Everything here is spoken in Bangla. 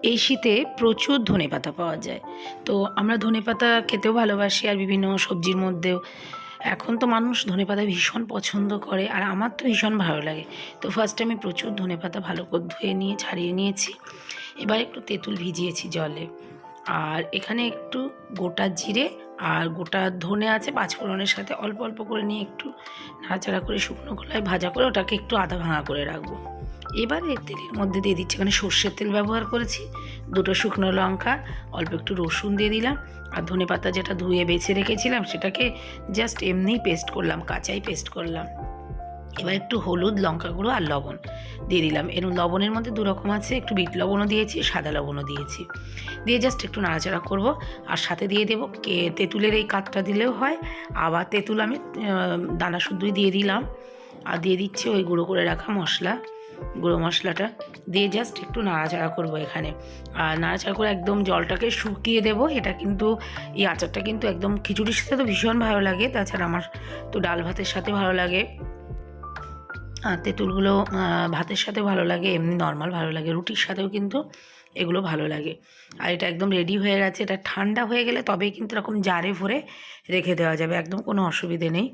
এই শীতে প্রচুর ধনেপাতা পাওয়া যায়। তো আমরা ধনেপাতা খেতেও ভালোবাসি, আর বিভিন্ন সবজির মধ্যেও। এখন তো মানুষ ধনেপাতা ভীষণ পছন্দ করে, আর আমার তো ভীষণ ভালো লাগে। তো ফার্স্টে আমি প্রচুর ধনেপাতা ভালো করে ধুয়ে নিয়ে ছাড়িয়ে নিয়েছি। এবার একটু তেঁতুল ভিজিয়েছি জলে, আর এখানে একটু গোটা জিরে আর গোটা ধনে আছে পাঁচফোড়নের সাথে, অল্প অল্প করে নিয়ে একটু নাড়াচাড়া করে শুকনো খোলায় ভাজা করে ওটাকে একটু আধা ভাঙা করে রাখবো। এবার এই তেলের মধ্যে দিয়ে দিচ্ছি, এখানে সর্ষের তেল ব্যবহার করেছি, দুটো শুকনো লঙ্কা, অল্প একটু রসুন দিয়ে দিলাম, আর ধনেপাতা যেটা ধুয়ে বেছে রেখেছিলাম সেটাকে জাস্ট এমনিই পেস্ট করলাম, কাঁচাই পেস্ট করলাম। এবার একটু হলুদ, লঙ্কা গুঁড়ো আর লবণ দিয়ে দিলাম। এর লবণের মধ্যে দু রকম আছে, একটু বিট লবণও দিয়েছি, সাদা লবণও দিয়েছি। দিয়ে জাস্ট একটু নাড়াচাড়া করব, আর সাথে দিয়ে দেবো তেঁতুলের এই কাঠটা দিলেও হয়, আবার তেঁতুল আমি দানা শুদ্ধই দিয়ে দিলাম। আর দিয়ে দিচ্ছি ওই গুঁড়ো করে রাখা গুঁড়ো মশলাটা দিয়ে জাস্ট একটু নাড়াচাড়া করব এখানে। আর নাড়াচাড়া করে একদম জলটাকে শুকিয়ে দেবো। এটা কিন্তু এই আচারটা কিন্তু একদম খিচুড়ির সাথে তো ভীষণ ভালো লাগে, তাছাড়া আমার তো ডাল ভাতের সাথে ভালো লাগে, আর তেঁতুলগুলো ভাতের সাথেও ভালো লাগে, এমনি নর্মাল ভালো লাগে, রুটির সাথেও কিন্তু এগুলো ভালো লাগে। আর এটা একদম রেডি হয়ে গেছে। এটা ঠান্ডা হয়ে গেলে তবেই কিন্তু এরকম জারে ভরে রেখে দেওয়া যাবে, একদম কোনো অসুবিধে নেই।